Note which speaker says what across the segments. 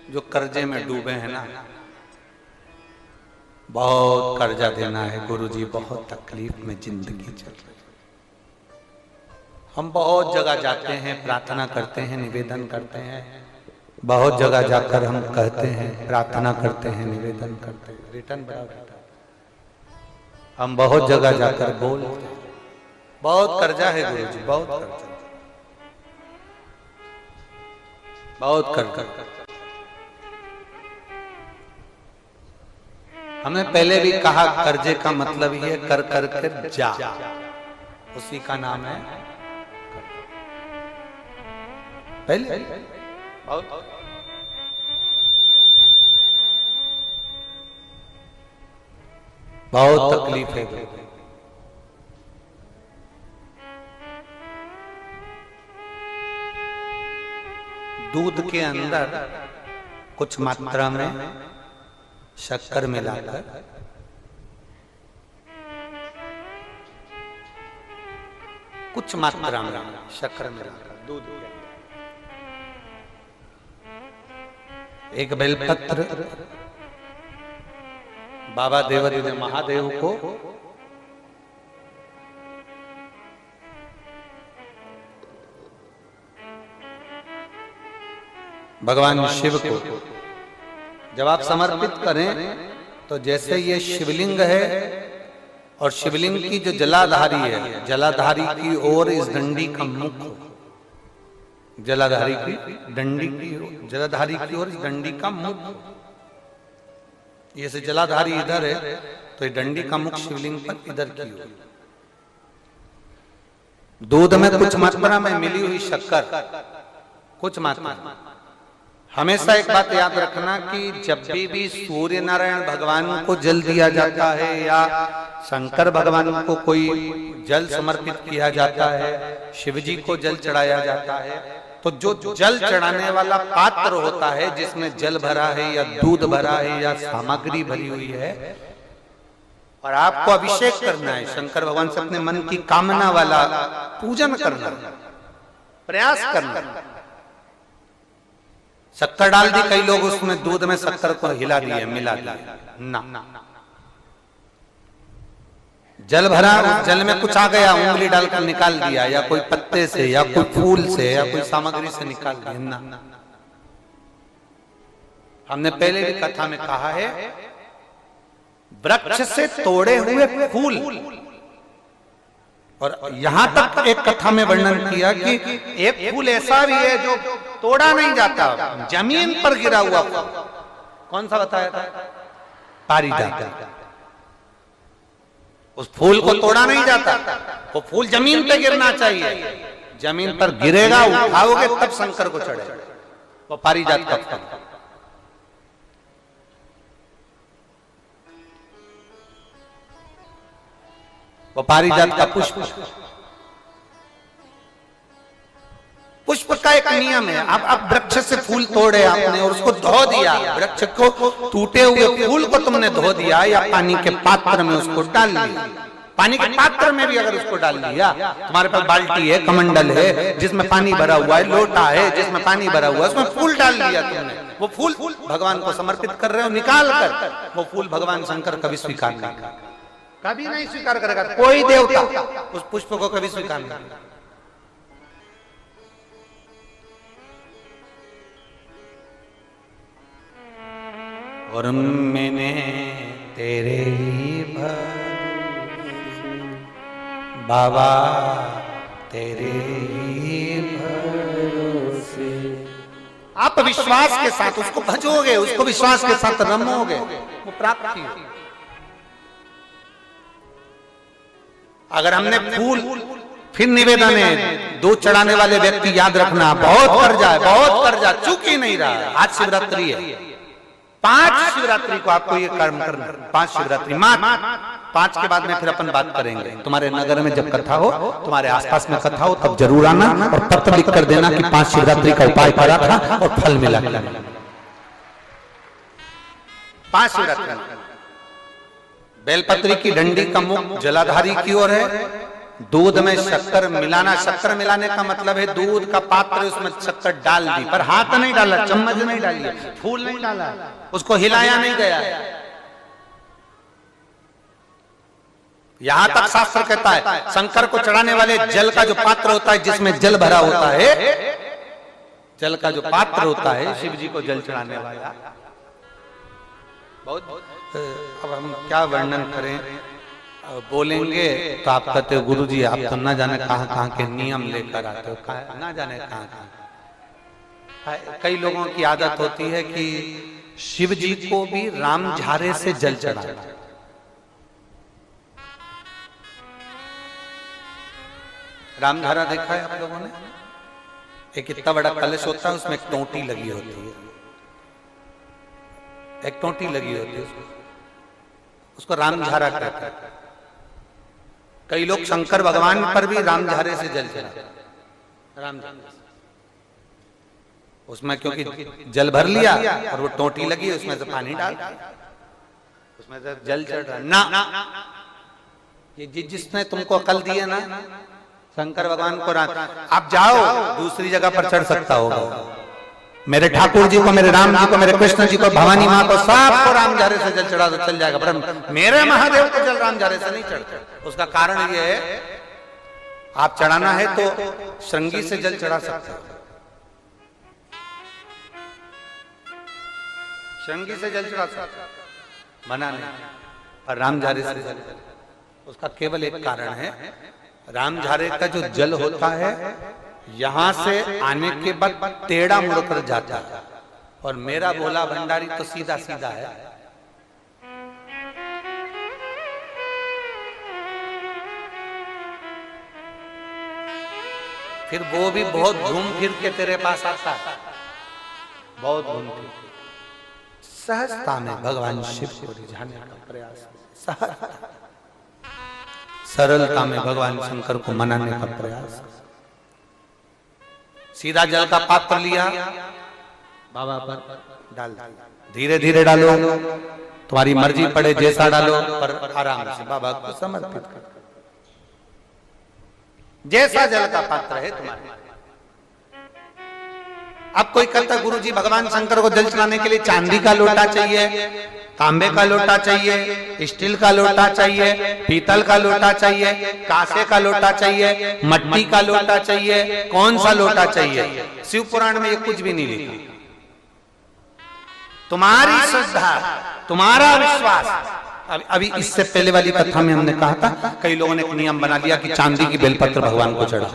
Speaker 1: जो कर्जे में डूबे हैं ना, बहुत कर्जा देना है गुरुजी, बहुत तकलीफ में जिंदगी चल रही है। हम बहुत जगह जाते हैं, प्रार्थना करते हैं, निवेदन करते हैं, बहुत जगह जाकर हम कहते हैं, प्रार्थना करते हैं, निवेदन करते हैं, रिटर्न बराबर। हम बहुत जगह जाकर बोलते हैं, बहुत कर्जा है गुरुजी, बहुत कर्जा, बहुत कर्जा। हमने पहले भी कहा कर्जे का मतलब ही है कर कर कर जा, उसी का नाम है पहले। बहुत तकलीफ है। दूध के अंदर कुछ मात्रा में शक्कर मिलाकर कुछ मात्रा में शक्कर मिलाकर दूध के अंदर एक बेलपत्र बाबा देवदेव महादेव को भगवान शिव को जब आप समर्पित करें तो जैसे ये शिवलिंग है और शिवलिंग की जो जलाधारी है, जलाधारी की ओर इस डंडी का मुख, जलाधारी की डंडी की, जलाधारी की ओर इस डंडी का मुख, ये से जलाधारी इधर है तो ये डंडी का मुख शिवलिंग पर इधर की ओर। दूध में कुछ मात्रा में मिली हुई शक्कर, कुछ मात्रा। हमेशा एक बात याद रखना कि जब भी सूर्य नारायण भगवान को जल दिया जाता है या शंकर भगवान को कोई जल समर्पित किया जाता है, शिव जी को जल चढ़ाया जाता है, तो जो जल चढ़ाने वाला पात्र होता है जिसमें जल भरा है या दूध भरा है या सामग्री भरी हुई है और आपको अभिषेक करना है, शंकर भगवान से अपने मन की कामना वाला पूजन करना, प्रयास करना। शक्कर डाल दी, कई लोग उसमें दूध में शक्कर को हिला दिए, मिला दिया ना, जल भरा, जल में कुछ आ गया, उंगली डालकर निकाल दिया या कोई पत्ते से या कोई फूल से या कोई सामग्री से निकाल दिया ना। हमने पहले भी कथा में कहा है, वृक्ष से तोड़े हुए फूल, और यहां तक एक कथा में वर्णन किया कि एक फूल ऐसा भी है जो तोड़ा नहीं जाता, जमीन पर गिरा हुआ फूल। कौन सा बताया था? पारिजात। उस फूल को तोड़ा नहीं जाता, वो फूल जमीन पे गिरना चाहिए, जमीन पर गिरेगा, उठाओगे तब शंकर को चढ़ेगा, वो पारिजात का फूल। वो पारिजात का पुष्प, पुष्प का एक नियम है। अब वृक्ष से फूल तोड़े आपने और उसको धो दिया, वृक्ष को, टूटे हुए फूल को तुमने धो दिया या पानी के पात्र में उसको डाल लिया, पानी के पात्र में भी अगर उसको डाल दिया, तुम्हारे पास बाल्टी है, कमंडल है जिसमें पानी भरा हुआ है, लोटा है जिसमें पानी भरा हुआ है, उसमें फूल डाल दिया तुमने, वो फूल भगवान को समर्पित कर रहे हो, निकाल कर वो फूल भगवान शंकर कभी स्वीकार नहीं करेगा, कभी नहीं स्वीकार करेगा, कोई देवता उस पुष्प को कभी स्वीकार नहीं करेगा। और मैंने तेरे ही बाबा तेरे ही भरोसे, आप विश्वास के साथ उसको भजोगे, उसको विश्वास के साथ रमोगे, वो प्राप्ति होगी। अगर हमने फूल, फिर निवेदन है, दूध चढ़ाने वाले व्यक्ति याद रखना, बहुत कर्जा है, बहुत कर्जा, चूक ही नहीं रहा। आज शिवरात्रि है, 5 शिवरात्रि को आपको ये कर्म करना, 5 शिवरात्रि, 5 के बाद में फिर अपन बात करेंगे। तुम्हारे नगर में जब कथा हो, तुम्हारे आसपास में कथा हो, तब जरूर आना और पत्र लिख कर देना कि 5 शिवरात्रि का उपाय करा था और फल मिला। 5 शिवरात्रि बेलपत्री की डंडी का मुख जलाधारी की ओर है दूध में शक्कर मिलाना, शक्कर मिलाने का मतलब है दूध का पात्र उसमें शक्कर डाल दी, पर हाथ नहीं डाला, चम्मच नहीं डाली, फूल नहीं डाला, उसको हिलाया नहीं गया। यहां तक शास्त्र कहता है शंकर को चढ़ाने वाले जल का जो पात्र होता है, जिसमें जल भरा होता है, जल का जो पात्र होता है शिव जी को जल चढ़ाने वाला, बहुत अब हम क्या वर्णन करें, बोलेंगे तो आप कहते हो गुरु जी आप तो ना जाने कहां कहां के नियम लेकर आते हो, ना जाने कहां कहां। कई लोगों की आदत होती है कि शिव जी को भी राम झारे से जल चढ़ाना। राम झारा देखा है आप लोगों ने? एक इतना बड़ा कलश होता है, उसमें एक टोंटी लगी होती है, एक टोंटी लगी होती है, उसको राम झारा कहते हैं। कई लोग शंकर भगवान पर भी राम झारे से जल चढ़ाते हैं, राम झारे से। उसमें क्योंकि जल भर लिया और वो टोंटी लगी, उसमें से पानी डाल, उसमें से जल चढ़ रहा ना। ये जिसने तुमको अकल दी है ना, शंकर भगवान को आप जाओ दूसरी जगह पर चढ़ सकता होगा, मेरे ठाकुर जी को, मेरे राम जी को, मेरे कृष्ण जी को, भवानी माँ को, सबको राम झारे से जल चढ़ा तो चल जाएगा, पर मेरे महादेव को जल राम झारे से नहीं चढ़ता। उसका कारण ये है, आप चढ़ाना है तो श्रृंगी से जल चढ़ा सकते हो, श्रृंगी से जल चढ़ा सकते, मना नहीं, पर राम झारे से जल। उसका केवल एक कारण है, राम झारे का जो जल होता है यहां से आने के बाद टेढ़ा मुड़कर जाता है, और मेरा भोला भंडारी तो सीधा सीधा है। फिर वो भी बहुत घूम फिर के तेरे पास आता है, बहुत घूम फिर, सहजता में भगवान शिव को रिझाने का प्रयास, सहजता, सरलता में भगवान शंकर को मनाने का प्रयास। सीधा जल का पात्र लिया, बाबा पर डाल, धीरे धीरे डालो, तुम्हारी मर्जी पड़े जैसा डालो, पर आराम से बाबा को समर्पित कर, जैसा जल का पात्र है तुम्हारे। अब कोई कहता गुरु जी भगवान शंकर को जल चढ़ाने के लिए चांदी का लोटा चाहिए, तांबे का लोटा चाहिए, स्टील का लोटा चाहिए, पीतल का लोटा चाहिए, कांसे का लोटा चाहिए, मट्टी का लोटा चाहिए, कौन सा लोटा चाहिए? शिव पुराण में ये कुछ भी नहीं लिखा। तुम्हारी श्रद्धा, तुम्हारा विश्वास। अभी इससे पहले वाली कथा में हमने कहा था, कई लोगों ने एक नियम बना लिया कि चांदी की बेलपत्र भगवान को चढ़ा।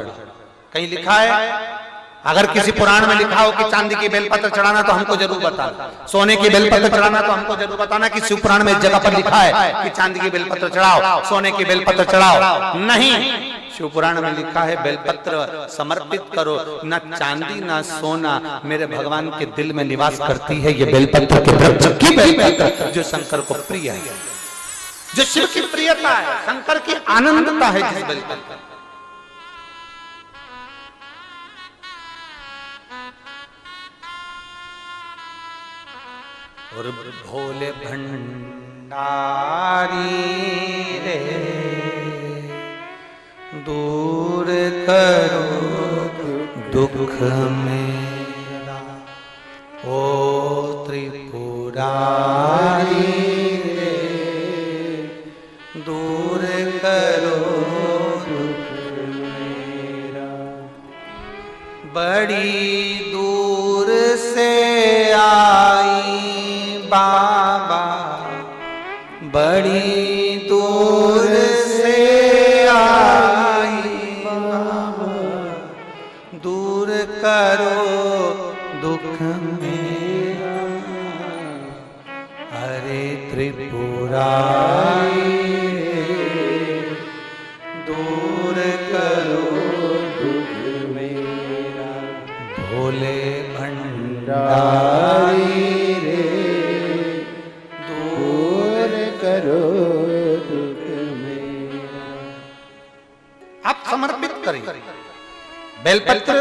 Speaker 1: कहीं लिखा है? अगर किसी पुराण में लिखा हो कि चांदी की बेलपत्र चढ़ाना तो हमको जरूर बताना, सोने की बेलपत्र चढ़ाना तो हमको जरूर बताना कि शिव पुराण में एक जगह पर लिखा है कि चांदी की बेलपत्र चढ़ाओ, सोने की बेलपत्र चढ़ाओ। नहीं, शिव पुराण में लिखा है बेलपत्र समर्पित करो, न चांदी न सोना मेरे भगवान के दिल में निवास करती है ये बेलपत्र के वृक्ष की बेलपत्र, जो शंकर को प्रिय है, जो शिव की प्रियता है, शंकर की आनंदता है जिस बेलपत्र। और भोले भंडारी रे दूर करो दुख मेरा, ओ त्रिपुरारी रे दूर करो दुख मेरा। बड़ी दूर से आई बाबा, बड़ी दूर से आई बाबा, दूर करो दुख मेरा। हरे त्रिपुरारी दूर करो दुख मेरा, भोले भंडारी करो दुख मेरा। आप समर्पित करें बेलपत्र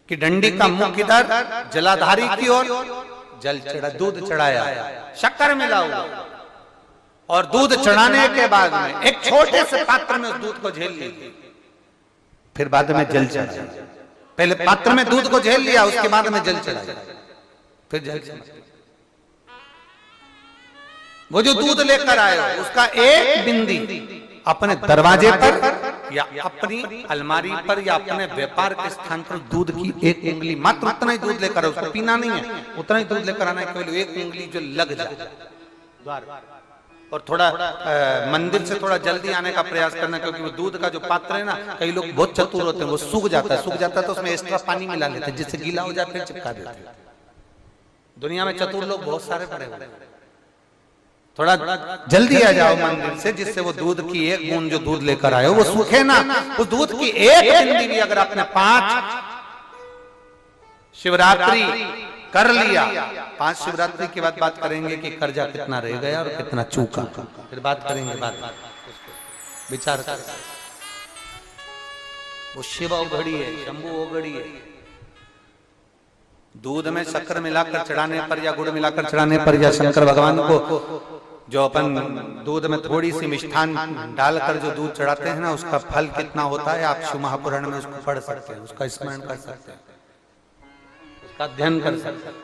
Speaker 1: की डंडी का मुख इधर, जलाधारी की ओर, जल चढ़ा, दूध चढ़ाया, शक्कर मिला हुआ, और दूध चढ़ाने के बाद में एक छोटे से पात्र में उस दूध को झेल लिया, फिर बाद में जल चढ़ाया। पहले पात्र में दूध को झेल लिया, उसके बाद में जल चढ़ाया, फिर जल चढ़ाया। वो जो दूध लेकर आए उसका एक बिंदी अपने दरवाजे पर या अपनी अलमारी पर या अपने व्यापार के स्थान पर दूध की एक उंगली, मात्र उतना ही दूध लेकर, उसको पीना नहीं है, उतना ही दूध लेकर आना है, केवल एक उंगली जो लग जाए द्वार, और थोड़ा मंदिर से थोड़ा जल्दी आने का प्रयास करना, क्योंकि वो दूध का जो पात्र है ना, कई लोग बहुत चतुर होते हैं, वो सूख जाता है तो उसमें एक्स्ट्रा पानी मिला लेते हैं, जिससे गीला हो जाए फिर चिपका देते हैं। दुनिया में चतुर लोग बहुत सारे पड़े हुए हैं। थोड़ा जल्दी आ जाओ मंदिर से, जिससे वो दूध की एक बूंद जो दूध लेकर आए वो सूखे ना। उस दूध की एक बूंद भी अगर आपने 5 शिवरात्रि कर लिया, 5 शिवरात्रि के बाद बात करेंगे कि कर्जा कितना रह गया और कितना चूका, फिर बात करेंगे, बात विचार कर। वो शिव औघड़ी है, शंभु औघड़ी है। दूध में शक्कर मिलाकर चढ़ाने पर या गुड़ मिलाकर चढ़ाने पर या शंकर भगवान को जो अपन दूध में थोड़ी सी मिष्ठान डालकर जो दूध चढ़ाते हैं ना, उसका फल कितना होता है आप शिव महापुराण में उसको पढ़ सकते हैं, उसका स्मरण कर सकते हैं, उसका अध्ययन कर सकते हैं।